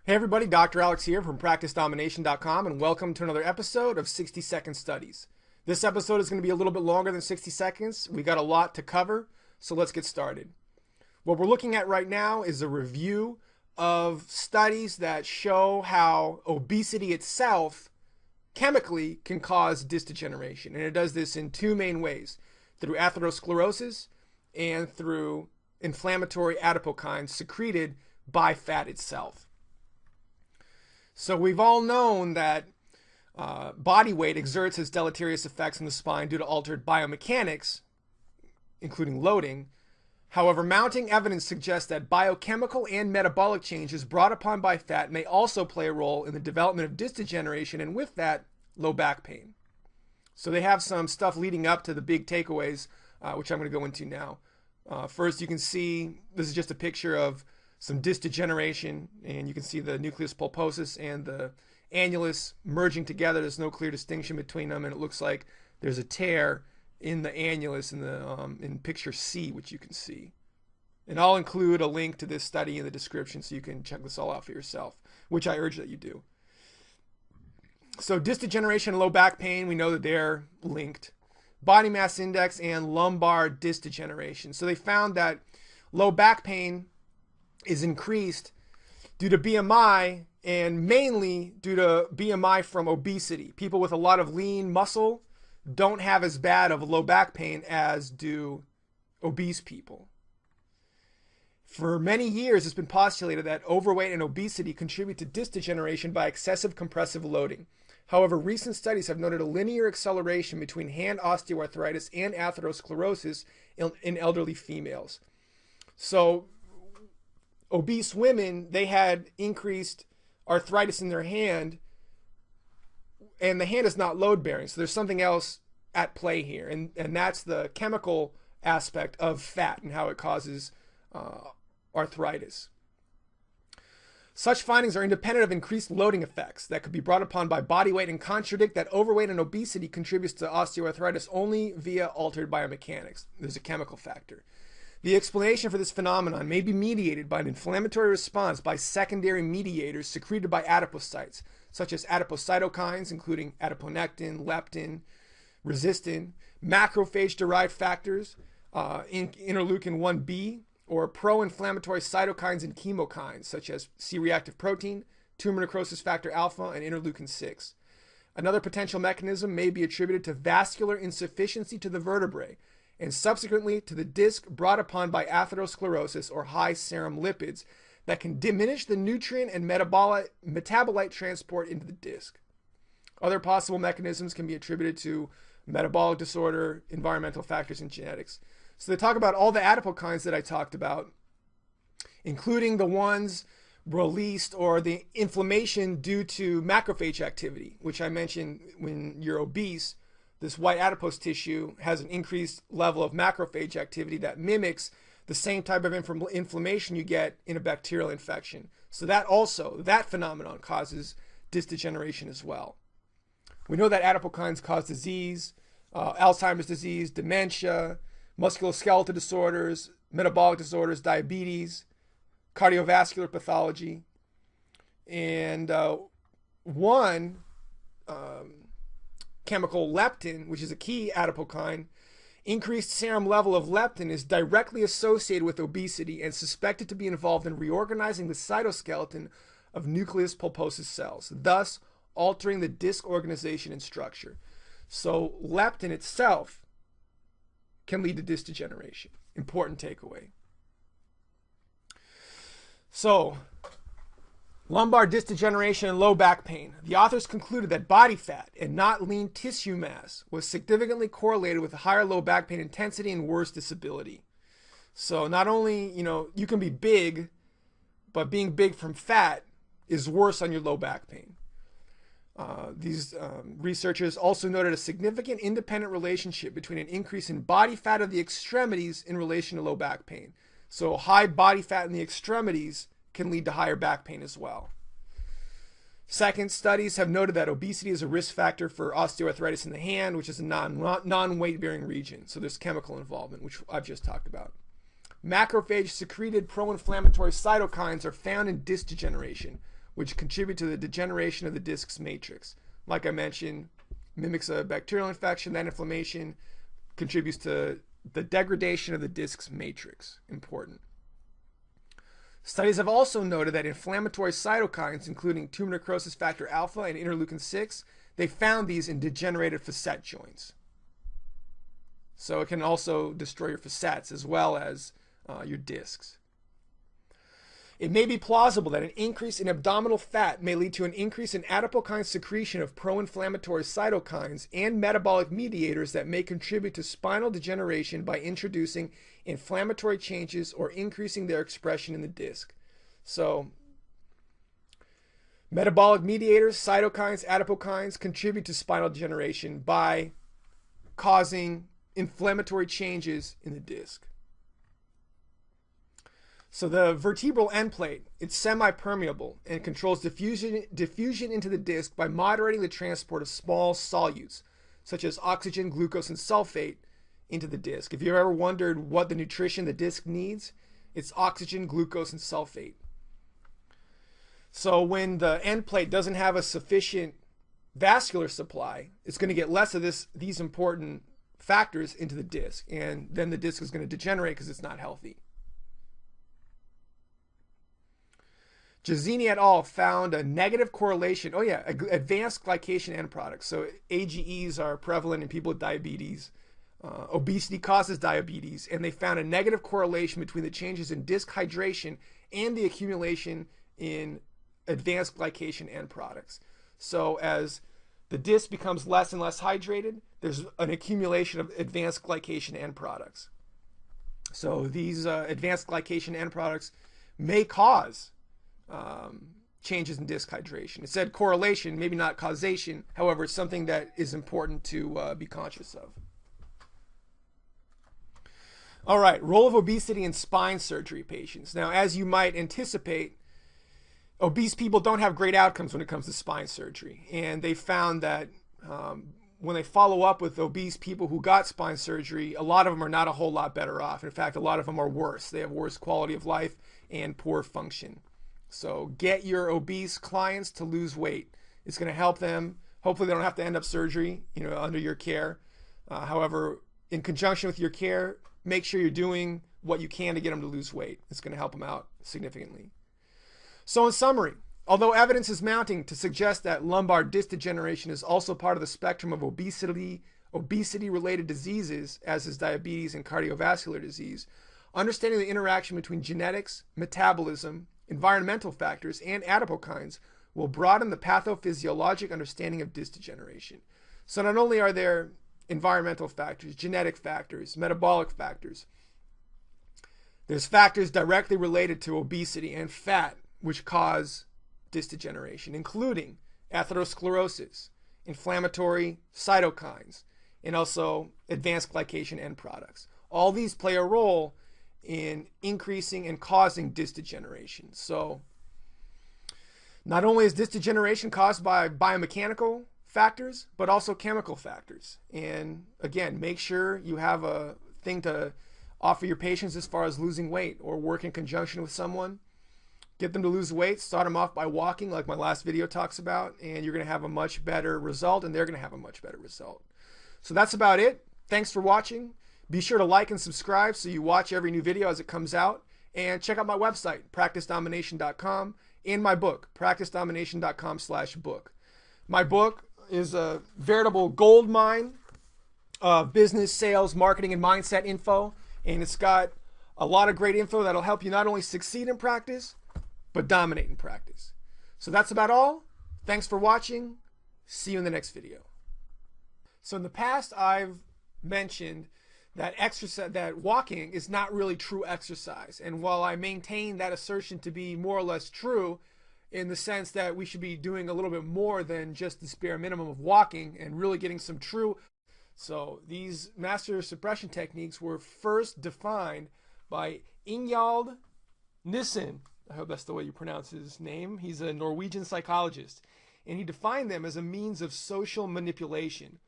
Hey everybody, Dr. Alex here from PracticeDomination.com, and welcome to another episode of 60 Second Studies. This episode is going to be a little bit longer than 60 seconds. We got a lot to cover, so let's get started. What we're looking at right now is a review of studies that show how obesity itself chemically can cause disc degeneration, and it does this in two main ways: through atherosclerosis and through inflammatory adipokines secreted by fat itself. So we've all known that body weight exerts its deleterious effects on the spine due to altered biomechanics, including loading. However, mounting evidence suggests that biochemical and metabolic changes brought upon by fat may also play a role in the development of disc degeneration, and with that, low back pain. So they have some stuff leading up to the big takeaways, which I'm going to go into now. First, you can see this is just a picture of some disc degeneration, and you can see the nucleus pulposus and the annulus merging together. There's no clear distinction between them, and it looks like there's a tear in the annulus in picture C, which you can see. And I'll include a link to this study in the description so you can check this all out for yourself, which I urge that you do. So disc degeneration and low back pain, we know that they're linked. Body mass index and lumbar disc degeneration. So they found that low back pain is increased due to BMI, and mainly due to BMI from obesity. People with a lot of lean muscle don't have as bad of low back pain as do obese people. For many years, it's been postulated that overweight and obesity contribute to disc degeneration by excessive compressive loading. However, recent studies have noted a linear acceleration between hand osteoarthritis and atherosclerosis in elderly females. So obese women, they had increased arthritis in their hand, and the hand is not load bearing. So there's something else at play here, and that's the chemical aspect of fat and how it causes arthritis. Such findings are independent of increased loading effects that could be brought upon by body weight and contradict that overweight and obesity contributes to osteoarthritis only via altered biomechanics. There's a chemical factor. The explanation for this phenomenon may be mediated by an inflammatory response by secondary mediators secreted by adipocytes, such as adipocytokines, including adiponectin, leptin, resistin, macrophage-derived factors, interleukin 1b, or pro-inflammatory cytokines and chemokines, such as C-reactive protein, tumor necrosis factor alpha, and interleukin 6. Another potential mechanism may be attributed to vascular insufficiency to the vertebrae, and subsequently to the disc brought upon by atherosclerosis or high serum lipids that can diminish the nutrient and metabolite transport into the disc. Other possible mechanisms can be attributed to metabolic disorder, environmental factors, and genetics. So they talk about all the adipokines that I talked about, including the ones released or the inflammation due to macrophage activity, which I mentioned when you're obese. This white adipose tissue has an increased level of macrophage activity that mimics the same type of inflammation you get in a bacterial infection. So that phenomenon causes disc degeneration as well. We know that adipokines cause disease, Alzheimer's disease, dementia, musculoskeletal disorders, metabolic disorders, diabetes, cardiovascular pathology, and one chemical leptin, which is a key adipokine, increased serum level of leptin is directly associated with obesity and suspected to be involved in reorganizing the cytoskeleton of nucleus pulposus cells, thus altering the disc organization and structure. So leptin itself can lead to disc degeneration. Important takeaway. So, lumbar disc degeneration and low back pain. The authors concluded that body fat and not lean tissue mass was significantly correlated with higher low back pain intensity and worse disability. So not only, you can be big, but being big from fat is worse on your low back pain. These researchers also noted a significant independent relationship between an increase in body fat of the extremities in relation to low back pain. So high body fat in the extremities can lead to higher back pain as well. Second, studies have noted that obesity is a risk factor for osteoarthritis in the hand, which is a non-weight bearing region. So there's chemical involvement, which I've just talked about. Macrophage secreted pro-inflammatory cytokines are found in disc degeneration, which contribute to the degeneration of the disc's matrix. Like I mentioned, mimics a bacterial infection. That inflammation contributes to the degradation of the disc's matrix. Important. Studies have also noted that inflammatory cytokines, including tumor necrosis factor alpha and interleukin 6, they found these in degenerated facet joints. So it can also destroy your facets as well as your discs. It may be plausible that an increase in abdominal fat may lead to an increase in adipokine secretion of pro-inflammatory cytokines and metabolic mediators that may contribute to spinal degeneration by introducing inflammatory changes or increasing their expression in the disc. So, metabolic mediators, cytokines, adipokines contribute to spinal degeneration by causing inflammatory changes in the disc. So the vertebral end plate, it's semi-permeable and controls diffusion into the disc by moderating the transport of small solutes, such as oxygen, glucose, and sulfate, into the disc. If you've ever wondered what the nutrition the disc needs, it's oxygen, glucose, and sulfate. So when the end plate doesn't have a sufficient vascular supply, it's going to get less of these important factors into the disc, and then the disc is going to degenerate because it's not healthy. Giazzini et al. Found a negative correlation. Oh yeah, advanced glycation end products. So AGEs are prevalent in people with diabetes. Obesity causes diabetes, and they found a negative correlation between the changes in disc hydration and the accumulation in advanced glycation end products. So as the disc becomes less and less hydrated, there's an accumulation of advanced glycation end products. So these advanced glycation end products may cause changes in disc hydration. It said correlation, maybe not causation. However, it's something that is important to be conscious of. All right, role of obesity in spine surgery patients. Now, as you might anticipate, obese people don't have great outcomes when it comes to spine surgery. And they found that when they follow up with obese people who got spine surgery, a lot of them are not a whole lot better off. In fact, a lot of them are worse. They have worse quality of life and poor function. So get your obese clients to lose weight. It's going to help them. Hopefully they don't have to end up surgery, under your care. However, in conjunction with your care, make sure you're doing what you can to get them to lose weight. It's going to help them out significantly. So in summary, although evidence is mounting to suggest that lumbar disc degeneration is also part of the spectrum of obesity-related diseases, as is diabetes and cardiovascular disease, understanding the interaction between genetics, metabolism, environmental factors, and adipokines will broaden the pathophysiologic understanding of disc degeneration. So not only are there environmental factors, genetic factors, metabolic factors, there's factors directly related to obesity and fat which cause disc degeneration, including atherosclerosis, inflammatory cytokines, and also advanced glycation end products. All these play a role in increasing and causing disc degeneration. So not only is disc degeneration caused by biomechanical factors, but also chemical factors. And again, make sure you have a thing to offer your patients as far as losing weight, or work in conjunction with someone. Get them to lose weight. Start them off by walking, like my last video talks about, and you're going to have a much better result, and they're going to have a much better result. So that's about it. Thanks for watching. Be sure to like and subscribe so you watch every new video as it comes out. And check out my website, practicedomination.com, and my book, practicedomination.com/book. My book is a veritable gold mine of business, sales, marketing, and mindset info. And it's got a lot of great info that'll help you not only succeed in practice, but dominate in practice. So that's about all. Thanks for watching. See you in the next video. So in the past, I've mentioned that walking is not really true exercise. And while I maintain that assertion to be more or less true, in the sense that we should be doing a little bit more than just the bare minimum of walking and really getting some true. So these master suppression techniques were first defined by Ingjald Nissen. I hope that's the way you pronounce his name. He's a Norwegian psychologist, and he defined them as a means of social manipulation.